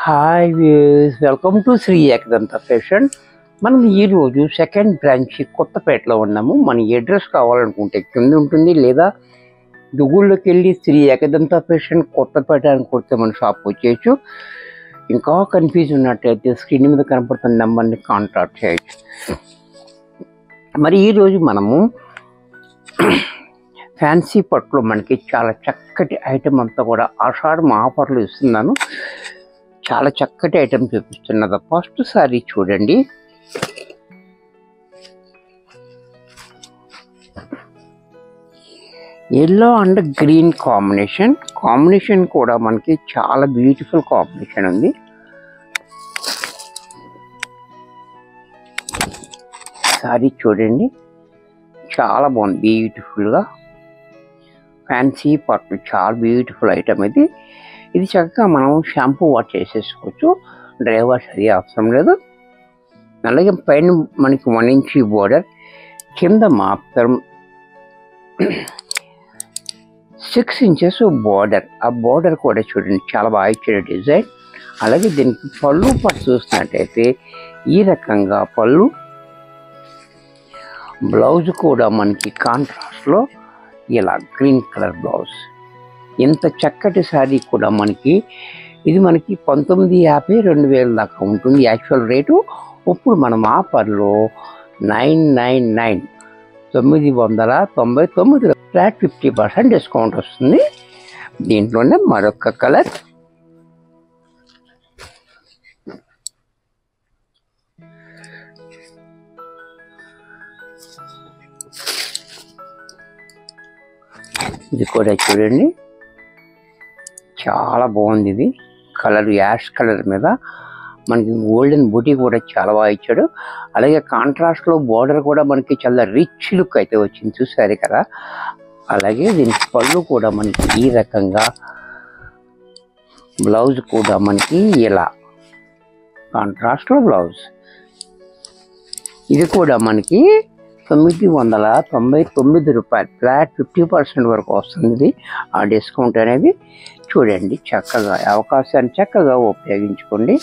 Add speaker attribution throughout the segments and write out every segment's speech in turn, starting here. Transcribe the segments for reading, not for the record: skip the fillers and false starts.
Speaker 1: Hi views, welcome to Shri Ekadanta fashion. మనం ఈరోజు second branch కొత్తపేటలో ఉన్నాము. మన అడ్రస్ కావాలనుకుంటే కింద ఉంటుంది, లేదా గూగుల్లోకి వెళ్ళి శ్రీ ఏకదంత ఫ్యాషన్ కొత్తపేట అని కొడితే మన షాప్ వచ్చేయచ్చు. ఇంకా కన్ఫ్యూజ్ ఉన్నట్టయితే స్క్రీన్ మీద కనపడుతున్న నెంబర్ని కాంటాక్ట్ చేయొచ్చు. మరి ఈరోజు మనము ఫ్యాన్సీ పట్టులో మనకి చాలా చక్కటి ఐటమ్ అంతా కూడా ఆషాఢం ఆఫర్లు ఇస్తున్నాను. చాలా చక్కటి ఐటమ్ చూపిస్తున్నది. ఫస్ట్ సారీ చూడండి. ఎల్లో అండ్ గ్రీన్ కాంబినేషన్ కూడా మనకి చాలా బ్యూటిఫుల్ కాంబినేషన్ ఉంది. సారీ చూడండి, చాలా బాగుంది, బ్యూటిఫుల్గా ఫ్యాన్సీ పట్టు, చాలా బ్యూటిఫుల్ ఐటమ్ ఇది. ఇది చక్కగా మనం షాంపూ వాష్ చేసేసుకోవచ్చు, డ్రై వాష్ అది అవసరం లేదు. అలాగే పైన మనకి 1 ఇంచ్ బోర్డర్, కింద మాత్రం 6 ఇంచెస్ బోర్డర్. ఆ బోర్డర్ కూడా చూడండి చాలా బాగా ఇచ్చిన డిజైన్. అలాగే దీనికి పళ్ళు పట్టు చూసినట్టయితే ఈ రకంగా పళ్ళు, బ్లౌజ్ కూడా మనకి కాంట్రాస్ట్లో ఇలా గ్రీన్ కలర్ బ్లౌజ్. ఇంత చక్కటి శారీ కూడా మనకి ఇది మనకి 1950 2000 దాకా ఉంటుంది యాక్చువల్ రేటు. ఇప్పుడు మనం ఆఫర్లో 999 999 ఫ్లాట్ 50% డిస్కౌంట్ వస్తుంది. దీంట్లోనే మరొక కలర్, ఇది కూడా చూడండి చాలా బాగుంది. ఇది కలర్ యాష్ కలర్ మీద మనకి గోల్డెన్ బూటీ కూడా చాలా బాగా ఇచ్చాడు. అలాగే కాంట్రాస్ట్లో బోర్డర్ కూడా మనకి చాలా రిచ్ లుక్ అయితే వచ్చింది, చూసారు కదా. అలాగే దీనికి పళ్ళు కూడా మనకి ఈ రకంగా, బ్లౌజ్ కూడా మనకి ఇలా కాంట్రాస్ట్లో బ్లౌజ్. ఇది కూడా మనకి 999 రూపాయలు ఫ్లాట్ 50% వరకు వస్తుంది. ఇది ఆ డిస్కౌంట్ అనేది చూడండి. చక్కగా అవకాశాన్ని చక్కగా ఉపయోగించుకోండి.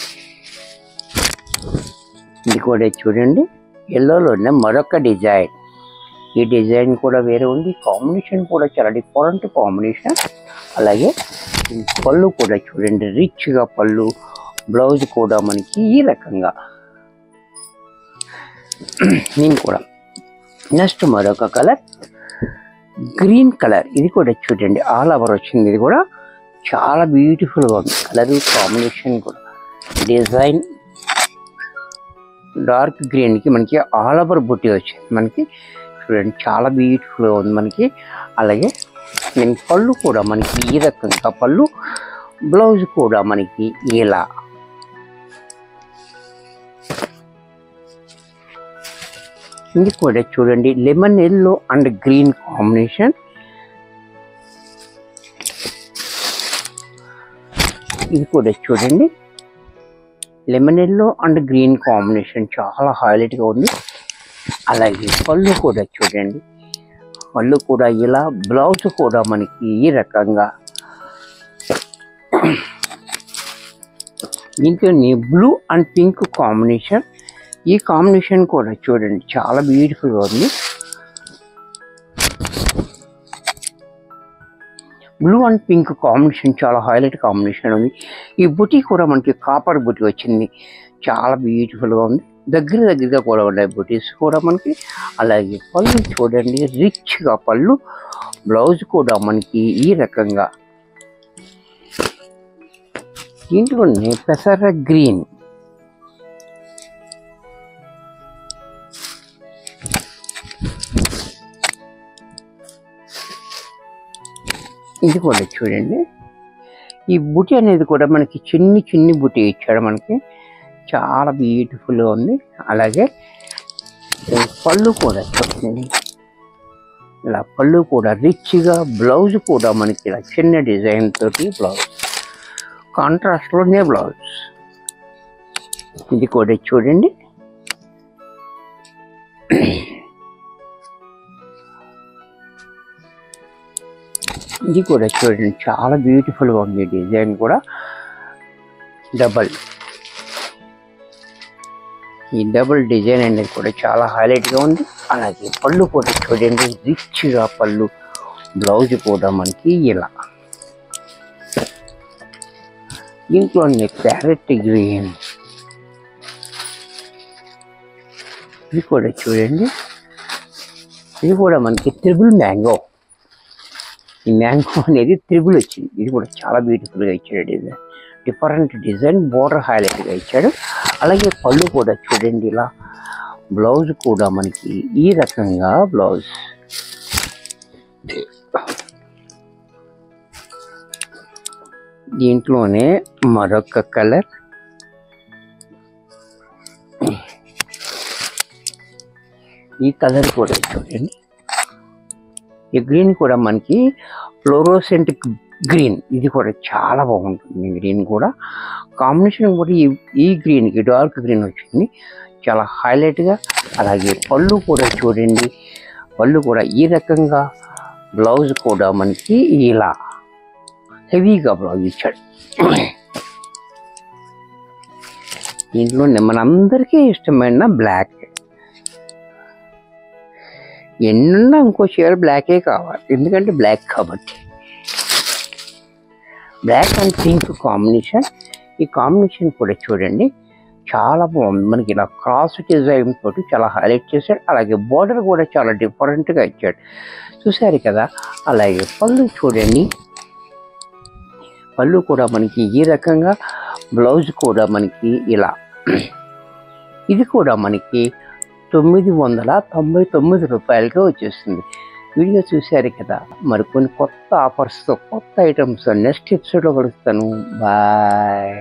Speaker 1: ఇది కూడా చూడండి, ఎల్లోలోనే మరొక డిజైన్. ఈ డిజైన్ కూడా వేరే ఉంది, కాంబినేషన్ కూడా చాలా డిఫరెంట్ కాంబినేషన్. అలాగే పళ్ళు కూడా చూడండి, రిచ్గా పళ్ళు, బ్లౌజ్ కూడా మనకి ఈ రకంగా. నేను కూడా నెక్స్ట్ మరొక కలర్, గ్రీన్ కలర్. ఇది కూడా చూడండి ఆల్ ఓవర్ వచ్చింది. ఇది కూడా చాలా బ్యూటిఫుల్గా ఉంది. కలర్ కాంబినేషన్ కూడా, డిజైన్ డార్క్ గ్రీన్కి మనకి ఆల్ ఓవర్ బుట్టి వచ్చింది మనకి, చూడండి చాలా బ్యూటిఫుల్గా ఉంది మనకి. అలాగే నేను పళ్ళు కూడా మనకి ఈ రకంగా పళ్ళు, బ్లౌజ్ కూడా మనకి ఇలా. ఇది కూడా చూడండి lemon yellow and green combination. ఇది కూడా చూడండి lemon yellow and green combination చాలా హైలైట్గా ఉంది. అలాగే పళ్ళు కూడా చూడండి, పళ్ళు కూడా ఇలా, బ్లౌజ్ కూడా మనకి ఈ రకంగా. దీంతో బ్లూ అండ్ పింక్ కాంబినేషన్. ఈ కాంబినేషన్ కూడా చూడండి చాలా బ్యూటిఫుల్గా ఉంది. బ్లూ అండ్ పింక్ కాంబినేషన్ చాలా హైలైట్ కాంబినేషన్ ఉంది. ఈ బుటీ కూడా మనకి కాపర్ బుటీ వచ్చింది, చాలా బ్యూటిఫుల్గా ఉంది. దగ్గరగా కూడా ఉన్నాయి బుటీస్ కూడా మనకి. అలాగే పళ్ళు చూడండి రిచ్గా పళ్ళు, బ్లౌజ్ కూడా మనకి ఈ రకంగా. దీంట్లోనే పెసర గ్రీన్, ఇది కూడా చూడండి. ఈ బుటీ అనేది కూడా మనకి చిన్ని బుటీ ఇచ్చాడు మనకి, చాలా బ్యూటిఫుల్గా ఉంది. అలాగే పళ్ళు కూడా చూడండి ఇలా, పళ్ళు కూడా రిచ్గా, బ్లౌజ్ కూడా మనకి ఇలా చిన్న డిజైన్ తోటి బ్లౌజ్, కాంట్రాస్ట్లోనే బ్లౌజ్. ఇది కూడా చూడండి ఇది కూడా చూడండి చాలా బ్యూటిఫుల్గా ఉంది డిజైన్ కూడా. డబల్, ఈ డబుల్ డిజైన్ అనేది కూడా చాలా హైలైట్గా ఉంది. అలాగే పళ్ళు కూడా చూడండి, రిచ్గా పళ్ళు. బ్లౌజ్ కూడా మనకి ఇలా, దీంట్లోనే ప్యారెట్ గ్రీన్, ఇది కూడా చూడండి, ఇది కూడా మనకి త్రిబుల్ మ్యాంగో. ఈ మ్యాంగో అనేది త్రిబుల్ వచ్చింది. ఇది కూడా చాలా బ్యూటిఫుల్గా ఇచ్చాడు డిజైన్, డిఫరెంట్ డిజైన్, బోర్డర్ హైలైట్గా ఇచ్చాడు. అలాగే పళ్ళు కూడా చూడండి ఇలా. బ్లౌజ్ కూడా మనకి ఈ రకంగా బ్లౌజ్. దీంట్లోనే మరొక కలర్, ఈ కలర్ కూడా చూడండి. ఈ గ్రీన్ కూడా మనకి ఫ్లోరోసెంట్ గ్రీన్, ఇది కూడా చాలా బాగుంటుంది. గ్రీన్ కూడా కాంబినేషన్ కూడా ఈ గ్రీన్కి డార్క్ గ్రీన్ వచ్చింది, చాలా హైలైట్గా. అలాగే పళ్ళు కూడా చూడండి, పళ్ళు కూడా ఈ రకంగా. బ్లౌజ్ కూడా మనకి ఇలా హెవీగా బ్లౌజ్ ఇచ్చాడు. దీంట్లో మనందరికీ ఇష్టమైన బ్లాక్, ఎన్నున్నా ఇంకో చీర బ్లాకే కావాలి, ఎందుకంటే బ్లాక్ కాబట్టి. బ్లాక్ అండ్ పింక్ కాంబినేషన్, ఈ కాంబినేషన్ కూడా చూడండి చాలా బాగుంది. మనకి ఇలా క్రాస్ డిజైన్ తోటి చాలా హైలైట్ చేశాడు. అలాగే బార్డర్ కూడా చాలా డిఫరెంట్గా ఇచ్చాడు, చూసారు కదా. అలాగే పళ్ళు చూడండి, పళ్ళు కూడా మనకి ఈ రకంగా. బ్లౌజ్ కూడా మనకి ఇలా. ఇది కూడా మనకి 999 రూపాయలకే వచ్చేస్తుంది. వీడియో చూశారు కదా. మరికొన్ని కొత్త ఆఫర్స్తో, కొత్త ఐటమ్స్ నెక్స్ట్ ఎపిసోడ్లో కలుస్తాను. బాయ్.